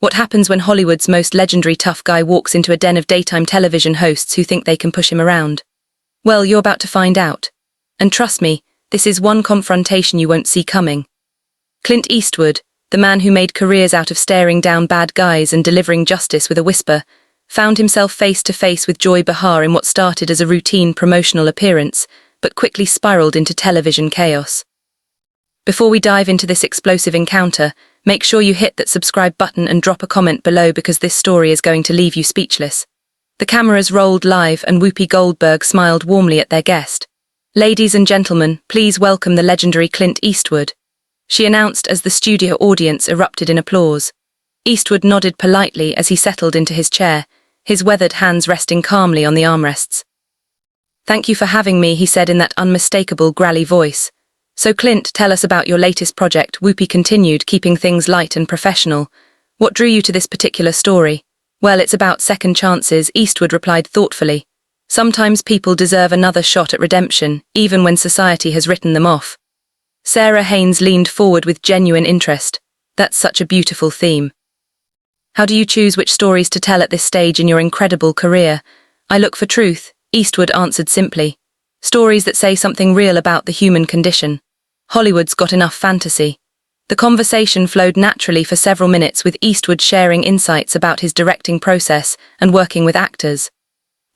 What happens when Hollywood's most legendary tough guy walks into a den of daytime television hosts who think they can push him around? Well, you're about to find out. And trust me, this is one confrontation you won't see coming. Clint Eastwood, the man who made careers out of staring down bad guys and delivering justice with a whisper, found himself face to face with Joy Behar in what started as a routine promotional appearance, but quickly spiraled into television chaos. Before we dive into this explosive encounter, make sure you hit that subscribe button and drop a comment below because this story is going to leave you speechless. The cameras rolled live and Whoopi Goldberg smiled warmly at their guest. "Ladies and gentlemen, please welcome the legendary Clint Eastwood," she announced as the studio audience erupted in applause. Eastwood nodded politely as he settled into his chair, his weathered hands resting calmly on the armrests. "Thank you for having me," he said in that unmistakable growly voice. "So Clint, tell us about your latest project," Whoopi continued, keeping things light and professional. "What drew you to this particular story?" "Well, it's about second chances," Eastwood replied thoughtfully. "Sometimes people deserve another shot at redemption, even when society has written them off." Sarah Haynes leaned forward with genuine interest. "That's such a beautiful theme. How do you choose which stories to tell at this stage in your incredible career?" "I look for truth," Eastwood answered simply. "Stories that say something real about the human condition. Hollywood's got enough fantasy." The conversation flowed naturally for several minutes, with Eastwood sharing insights about his directing process and working with actors.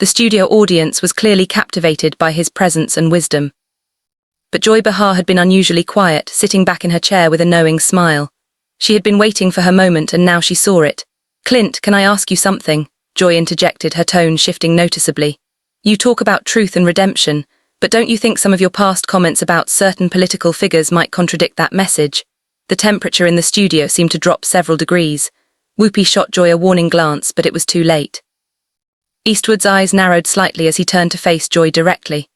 The studio audience was clearly captivated by his presence and wisdom. But Joy Behar had been unusually quiet, sitting back in her chair with a knowing smile. She had been waiting for her moment and now she saw it. "Clint, can I ask you something?" Joy interjected, her tone shifting noticeably. "You talk about truth and redemption, but don't you think some of your past comments about certain political figures might contradict that message?" The temperature in the studio seemed to drop several degrees. Whoopi shot Joy a warning glance, but it was too late. Eastwood's eyes narrowed slightly as he turned to face Joy directly.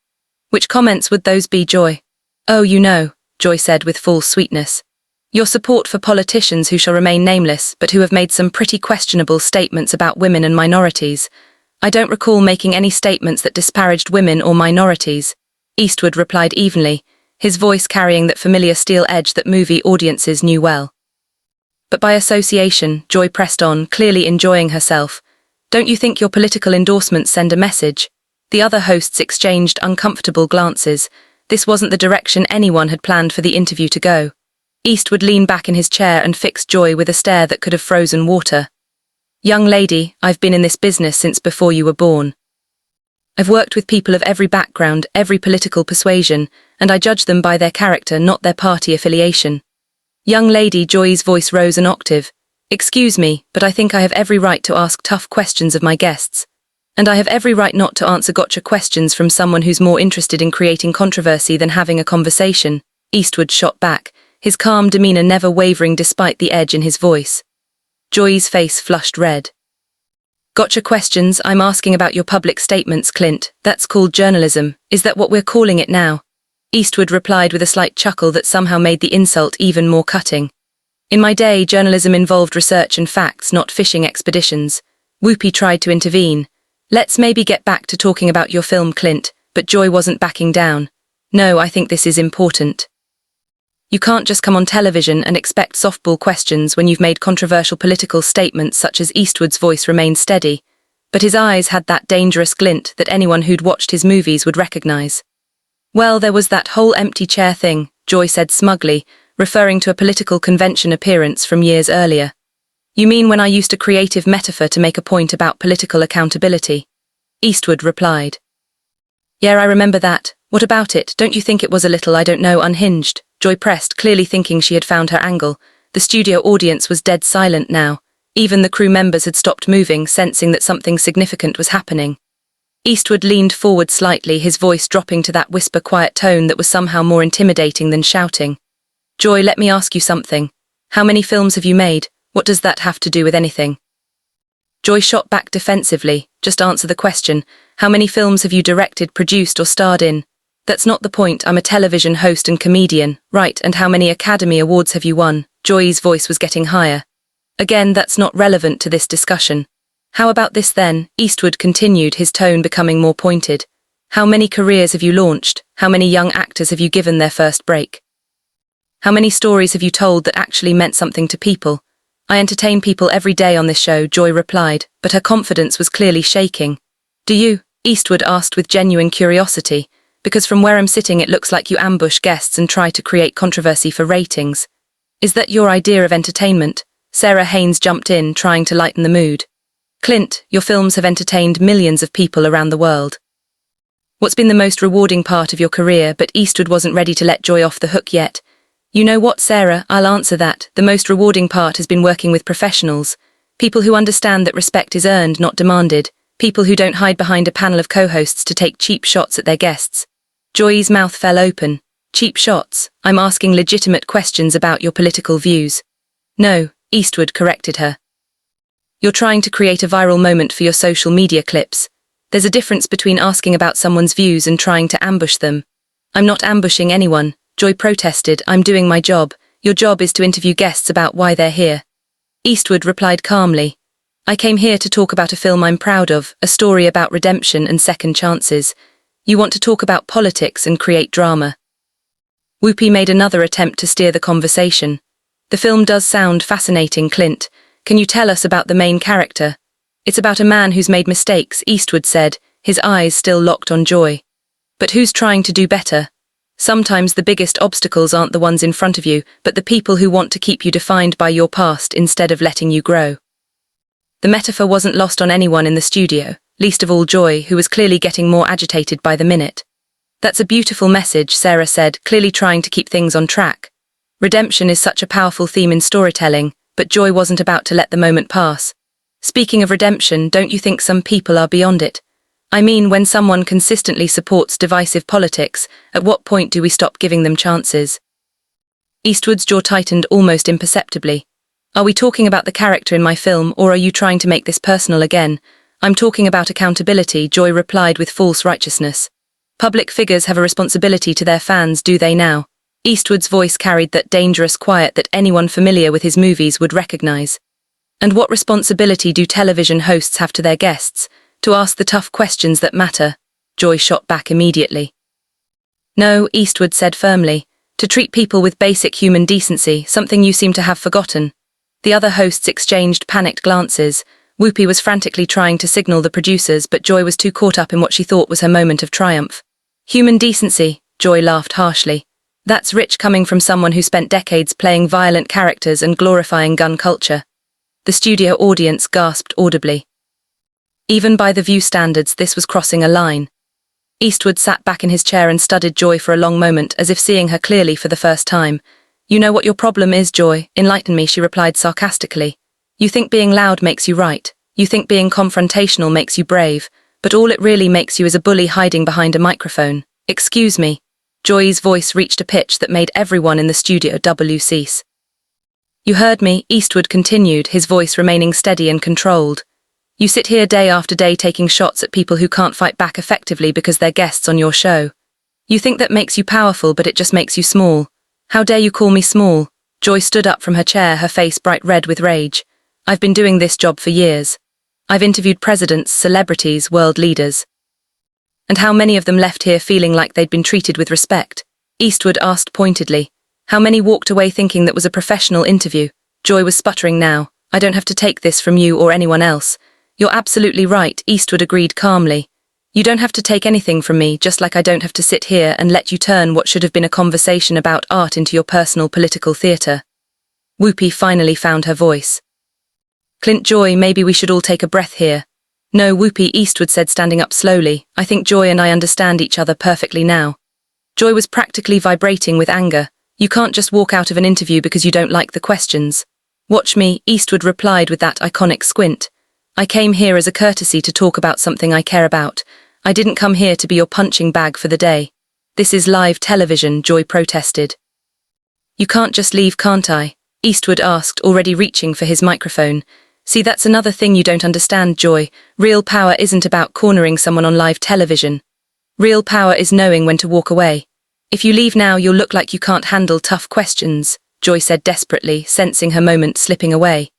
"Which comments would those be, Joy?" "Oh, you know," Joy said with full sweetness. "Your support for politicians who shall remain nameless, but who have made some pretty questionable statements about women and minorities." "I don't recall making any statements that disparaged women or minorities," Eastwood replied evenly, his voice carrying that familiar steel edge that movie audiences knew well. But by association, Joy pressed on, clearly enjoying herself. "Don't you think your political endorsements send a message?" The other hosts exchanged uncomfortable glances. This wasn't the direction anyone had planned for the interview to go. Eastwood leaned back in his chair and fixed Joy with a stare that could have frozen water. "Young lady, I've been in this business since before you were born. I've worked with people of every background, every political persuasion, and I judge them by their character, not their party affiliation." "Young lady," Joy's voice rose an octave. "Excuse me, but I think I have every right to ask tough questions of my guests. And I have every right not to answer gotcha questions from someone who's more interested in creating controversy than having a conversation," Eastwood shot back, his calm demeanor never wavering despite the edge in his voice. Joy's face flushed red. "Gotcha questions? I'm asking about your public statements, Clint. That's called journalism. Is that what we're calling it now?" Eastwood replied with a slight chuckle that somehow made the insult even more cutting. "In my day, journalism involved research and facts, not fishing expeditions." Whoopi tried to intervene. "Let's maybe get back to talking about your film, Clint," but Joy wasn't backing down. "No, I think this is important. You can't just come on television and expect softball questions when you've made controversial political statements such as." Eastwood's voice remained steady, but his eyes had that dangerous glint that anyone who'd watched his movies would recognize. "Well, there was that whole empty chair thing," Joy said smugly, referring to a political convention appearance from years earlier. "You mean when I used a creative metaphor to make a point about political accountability?" Eastwood replied. "Yeah, I remember that. What about it? Don't you think it was a little, I don't know, unhinged?" Joy pressed, clearly thinking she had found her angle. The studio audience was dead silent now. Even the crew members had stopped moving, sensing that something significant was happening. Eastwood leaned forward slightly, his voice dropping to that whisper-quiet tone that was somehow more intimidating than shouting. "Joy, let me ask you something. How many films have you made? What does that have to do with anything?" Joy shot back defensively. "Just answer the question. How many films have you directed, produced, or starred in?" "That's not the point. I'm a television host and comedian." "Right, and how many Academy Awards have you won?" Joy's voice was getting higher. "Again, that's not relevant to this discussion." "How about this then?" Eastwood continued, his tone becoming more pointed. "How many careers have you launched? How many young actors have you given their first break? How many stories have you told that actually meant something to people? I entertain people every day on this show, Joy replied, but her confidence was clearly shaking. Do you? Eastwood asked with genuine curiosity, because from where I'm sitting it looks like you ambush guests and try to create controversy for ratings. Is that your idea of entertainment? Sarah Haynes jumped in, trying to lighten the mood. Clint, your films have entertained millions of people around the world. What's been the most rewarding part of your career? But Eastwood wasn't ready to let Joy off the hook yet. You know what, Sarah, I'll answer that. The most rewarding part has been working with professionals. People who understand that respect is earned, not demanded. People who don't hide behind a panel of co-hosts to take cheap shots at their guests. Joy's mouth fell open. Cheap shots? I'm asking legitimate questions about your political views. No, Eastwood corrected her. You're trying to create a viral moment for your social media clips. There's a difference between asking about someone's views and trying to ambush them. I'm not ambushing anyone, Joy protested. I'm doing my job. Your job is to interview guests about why they're here. Eastwood replied calmly. I came here to talk about a film I'm proud of, a story about redemption and second chances. You want to talk about politics and create drama. Whoopi made another attempt to steer the conversation. The film does sound fascinating, Clint. Can you tell us about the main character? It's about a man who's made mistakes, Eastwood said, his eyes still locked on Joy. But who's trying to do better? Sometimes the biggest obstacles aren't the ones in front of you, but the people who want to keep you defined by your past instead of letting you grow. The metaphor wasn't lost on anyone in the studio, least of all Joy, who was clearly getting more agitated by the minute. That's a beautiful message, Sarah said, clearly trying to keep things on track. Redemption is such a powerful theme in storytelling, but Joy wasn't about to let the moment pass. Speaking of redemption, don't you think some people are beyond it? I mean, when someone consistently supports divisive politics, at what point do we stop giving them chances? Eastwood's jaw tightened almost imperceptibly. Are we talking about the character in my film, or are you trying to make this personal again? I'm talking about accountability, Joy replied with false righteousness. Public figures have a responsibility to their fans, do they now? Eastwood's voice carried that dangerous quiet that anyone familiar with his movies would recognize. And what responsibility do television hosts have to their guests? To ask the tough questions that matter? Joy shot back immediately. No, Eastwood said firmly. To treat people with basic human decency, something you seem to have forgotten. The other hosts exchanged panicked glances. Whoopi was frantically trying to signal the producers, but Joy was too caught up in what she thought was her moment of triumph. Human decency, Joy laughed harshly. That's rich coming from someone who spent decades playing violent characters and glorifying gun culture. The studio audience gasped audibly. Even by the View standards, this was crossing a line. Eastwood sat back in his chair and studied Joy for a long moment, as if seeing her clearly for the first time. You know what your problem is, Joy? Enlighten me, she replied sarcastically. You think being loud makes you right. You think being confrontational makes you brave. But all it really makes you is a bully hiding behind a microphone. Excuse me. Joy's voice reached a pitch that made everyone in the studio cease. You heard me, Eastwood continued, his voice remaining steady and controlled. You sit here day after day taking shots at people who can't fight back effectively because they're guests on your show. You think that makes you powerful, but it just makes you small. How dare you call me small? Joy stood up from her chair, her face bright red with rage. I've been doing this job for years. I've interviewed presidents, celebrities, world leaders. And how many of them left here feeling like they'd been treated with respect? Eastwood asked pointedly. How many walked away thinking that was a professional interview? Joy was sputtering now. I don't have to take this from you or anyone else. You're absolutely right, Eastwood agreed calmly. You don't have to take anything from me, just like I don't have to sit here and let you turn what should have been a conversation about art into your personal political theatre. Whoopi finally found her voice. Clint, Joy, maybe we should all take a breath here. No, Whoopi, Eastwood said, standing up slowly. I think Joy and I understand each other perfectly now. Joy was practically vibrating with anger. You can't just walk out of an interview because you don't like the questions. Watch me, Eastwood replied with that iconic squint. I came here as a courtesy to talk about something I care about. I didn't come here to be your punching bag for the day. This is live television, Joy protested. You can't just leave, can't I? Eastwood asked, already reaching for his microphone. See, that's another thing you don't understand, Joy. Real power isn't about cornering someone on live television. Real power is knowing when to walk away. If you leave now, you'll look like you can't handle tough questions, Joy said desperately, sensing her moment slipping away.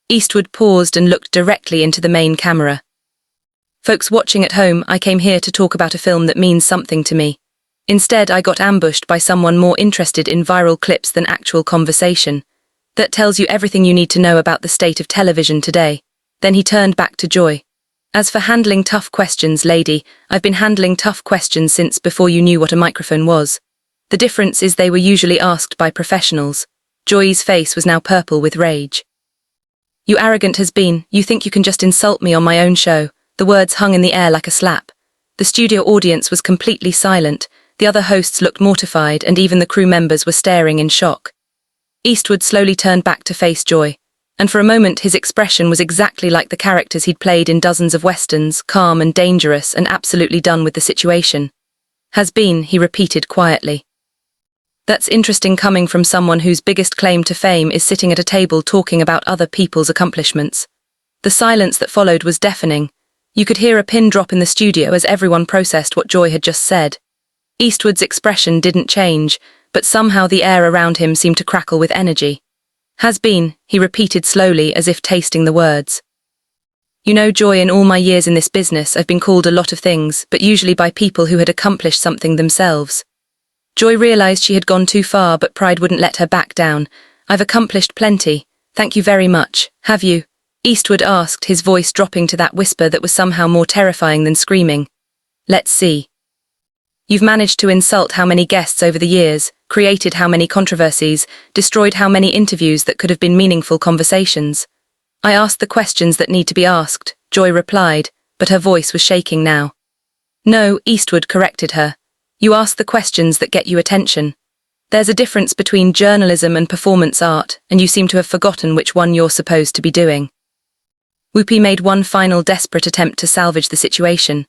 Eastwood paused and looked directly into the main camera. Folks watching at home, I came here to talk about a film that means something to me. Instead, I got ambushed by someone more interested in viral clips than actual conversation. That tells you everything you need to know about the state of television today. Then he turned back to Joy. As for handling tough questions, lady, I've been handling tough questions since before you knew what a microphone was. The difference is they were usually asked by professionals. Joy's face was now purple with rage. You arrogant has-been, you think you can just insult me on my own show. The words hung in the air like a slap. The studio audience was completely silent, the other hosts looked mortified, and even the crew members were staring in shock. Eastwood slowly turned back to face Joy, and for a moment his expression was exactly like the characters he'd played in dozens of westerns, calm and dangerous and absolutely done with the situation. Has been, he repeated quietly. That's interesting coming from someone whose biggest claim to fame is sitting at a table talking about other people's accomplishments. The silence that followed was deafening. You could hear a pin drop in the studio as everyone processed what Joy had just said. Eastwood's expression didn't change, but somehow the air around him seemed to crackle with energy. Has been, he repeated slowly as if tasting the words. You know, Joy, in all my years in this business, I've been called a lot of things, but usually by people who had accomplished something themselves. Joy realized she had gone too far, but pride wouldn't let her back down. I've accomplished plenty. Thank you very much. Have you? Eastwood asked, his voice dropping to that whisper that was somehow more terrifying than screaming. Let's see. You've managed to insult how many guests over the years, created how many controversies, destroyed how many interviews that could have been meaningful conversations. I asked the questions that need to be asked, Joy replied, but her voice was shaking now. No, Eastwood corrected her. You ask the questions that get you attention. There's a difference between journalism and performance art, and you seem to have forgotten which one you're supposed to be doing. Whoopi made one final desperate attempt to salvage the situation.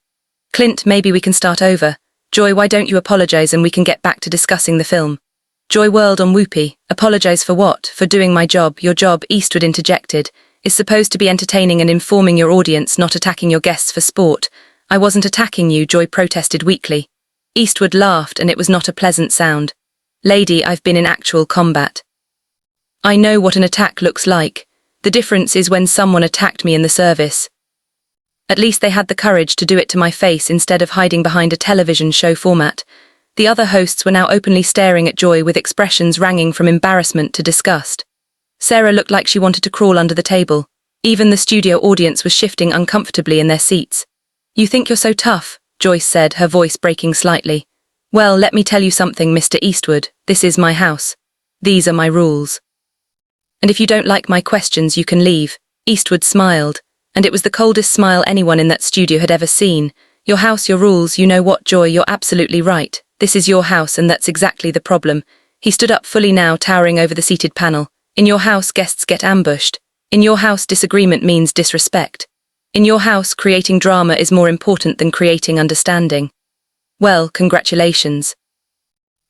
Clint, maybe we can start over. Joy, why don't you apologize and we can get back to discussing the film? Joy whirled on Whoopi. Apologize for what? For doing my job. Your job, Eastwood interjected, is supposed to be entertaining and informing your audience, not attacking your guests for sport. I wasn't attacking you, Joy protested weakly. Eastwood laughed, and it was not a pleasant sound. Lady, I've been in actual combat. I know what an attack looks like. The difference is when someone attacked me in the service. At least they had the courage to do it to my face instead of hiding behind a television show format. The other hosts were now openly staring at Joy with expressions ranging from embarrassment to disgust. Sarah looked like she wanted to crawl under the table. Even the studio audience was shifting uncomfortably in their seats. You think you're so tough, Joyce said, her voice breaking slightly. Well, let me tell you something, Mr. Eastwood. This is my house. These are my rules. And if you don't like my questions, you can leave. Eastwood smiled, and it was the coldest smile anyone in that studio had ever seen. Your house, your rules. You know what, Joy, you're absolutely right. This is your house, and that's exactly the problem. He stood up fully now, towering over the seated panel. In your house, guests get ambushed. In your house, disagreement means disrespect. In your house, creating drama is more important than creating understanding. Well, congratulations.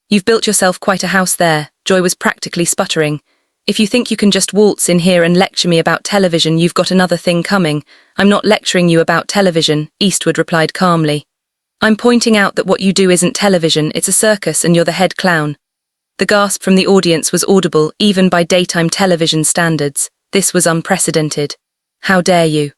You've built yourself quite a house there. Joy was practically sputtering. If you think you can just waltz in here and lecture me about television, you've got another thing coming. I'm not lecturing you about television, Eastwood replied calmly. I'm pointing out that what you do isn't television, it's a circus, and you're the head clown. The gasp from the audience was audible, even by daytime television standards. This was unprecedented. How dare you?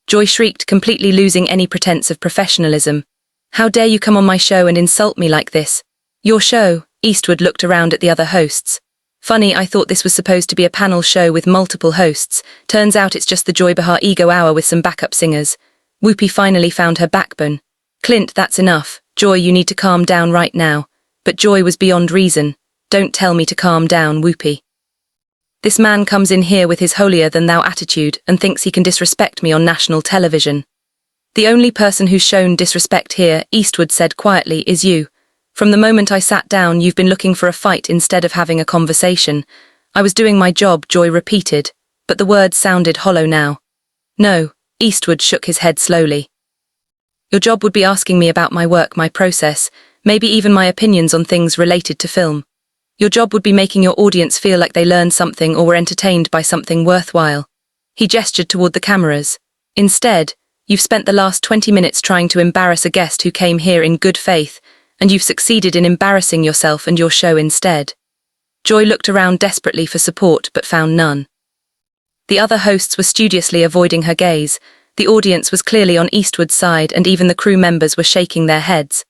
Joy shrieked, completely losing any pretense of professionalism. How dare you come on my show and insult me like this? Your show? Eastwood looked around at the other hosts. Funny, I thought this was supposed to be a panel show with multiple hosts. Turns out it's just the Joy Behar Ego Hour with some backup singers. Whoopi finally found her backbone. Clint, that's enough. Joy, you need to calm down right now. But Joy was beyond reason. Don't tell me to calm down, Whoopi. This man comes in here with his holier-than-thou attitude and thinks he can disrespect me on national television. The only person who's shown disrespect here, Eastwood said quietly, is you. From the moment I sat down, you've been looking for a fight instead of having a conversation. I was doing my job, Joy repeated, but the words sounded hollow now. No, Eastwood shook his head slowly. Your job would be asking me about my work, my process, maybe even my opinions on things related to film. Your job would be making your audience feel like they learned something or were entertained by something worthwhile. He gestured toward the cameras. Instead, you've spent the last 20 minutes trying to embarrass a guest who came here in good faith, and you've succeeded in embarrassing yourself and your show instead. Joy looked around desperately for support but found none. The other hosts were studiously avoiding her gaze. The audience was clearly on Eastwood's side, and even the crew members were shaking their heads.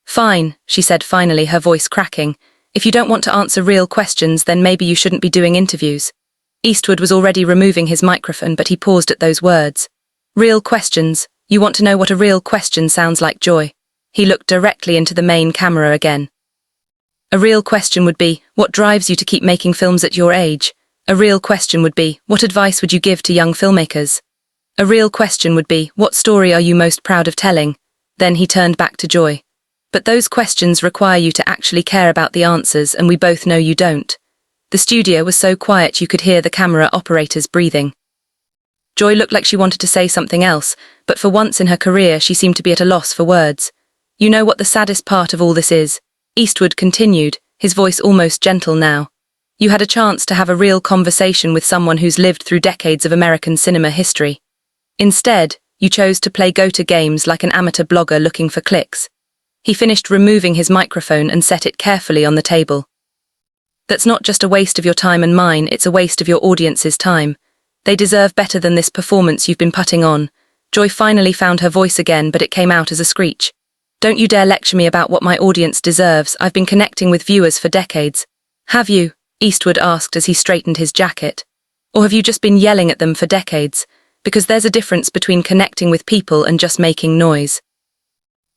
Fine, she said finally, her voice cracking. If you don't want to answer real questions, then maybe you shouldn't be doing interviews. Eastwood was already removing his microphone, but he paused at those words. Real questions. You want to know what a real question sounds like, Joy? He looked directly into the main camera again. A real question would be, what drives you to keep making films at your age? A real question would be, what advice would you give to young filmmakers? A real question would be, what story are you most proud of telling? Then he turned back to Joy. But those questions require you to actually care about the answers, and we both know you don't. The studio was so quiet you could hear the camera operators breathing. Joy looked like she wanted to say something else, but for once in her career she seemed to be at a loss for words. You know what the saddest part of all this is? Eastwood continued, his voice almost gentle now. You had a chance to have a real conversation with someone who's lived through decades of American cinema history. Instead, you chose to play go-to games like an amateur blogger looking for clicks. He finished removing his microphone and set it carefully on the table. That's not just a waste of your time and mine, it's a waste of your audience's time. They deserve better than this performance you've been putting on. Joy finally found her voice again, but it came out as a screech. Don't you dare lecture me about what my audience deserves. I've been connecting with viewers for decades. Have you? Eastwood asked as he straightened his jacket. Or have you just been yelling at them for decades? Because there's a difference between connecting with people and just making noise.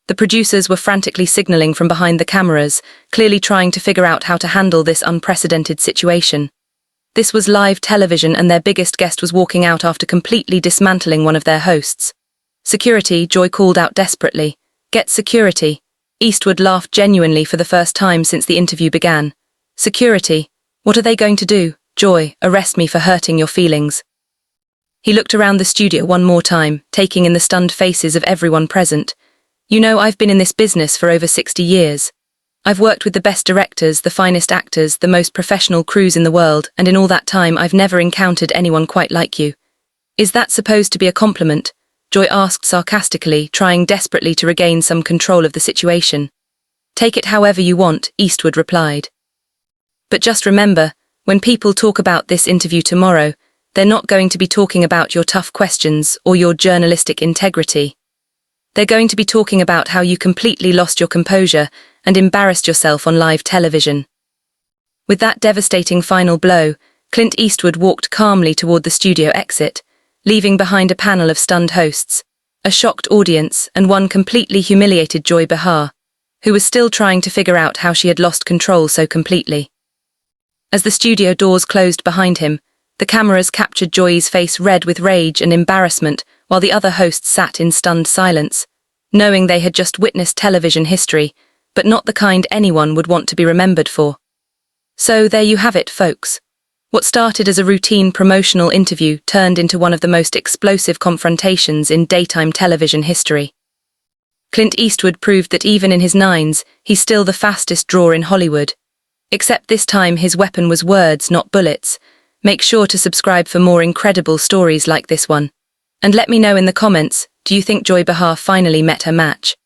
The producers were frantically signaling from behind the cameras, clearly trying to figure out how to handle this unprecedented situation. This was live television, and their biggest guest was walking out after completely dismantling one of their hosts. Security, Joy called out desperately. Get security. Eastwood laughed genuinely for the first time since the interview began. Security? What are they going to do? Joy, arrest me for hurting your feelings. He looked around the studio one more time, taking in the stunned faces of everyone present. You know, I've been in this business for over 60 years. I've worked with the best directors, the finest actors, the most professional crews in the world, and in all that time I've never encountered anyone quite like you. Is that supposed to be a compliment? Joy asked sarcastically, trying desperately to regain some control of the situation. Take it however you want, Eastwood replied. But just remember, when people talk about this interview tomorrow, they're not going to be talking about your tough questions or your journalistic integrity. They're going to be talking about how you completely lost your composure and embarrassed yourself on live television. With that devastating final blow, Clint Eastwood walked calmly toward the studio exit, leaving behind a panel of stunned hosts, a shocked audience, and one completely humiliated Joy Behar, who was still trying to figure out how she had lost control so completely. As the studio doors closed behind him, the cameras captured Joy's face red with rage and embarrassment, while the other hosts sat in stunned silence, knowing they had just witnessed television history, but not the kind anyone would want to be remembered for. So there you have it, folks. What started as a routine promotional interview turned into one of the most explosive confrontations in daytime television history. Clint Eastwood proved that even in his 90s, he's still the fastest draw in Hollywood. Except this time his weapon was words, not bullets. Make sure to subscribe for more incredible stories like this one. And let me know in the comments, do you think Joy Behar finally met her match?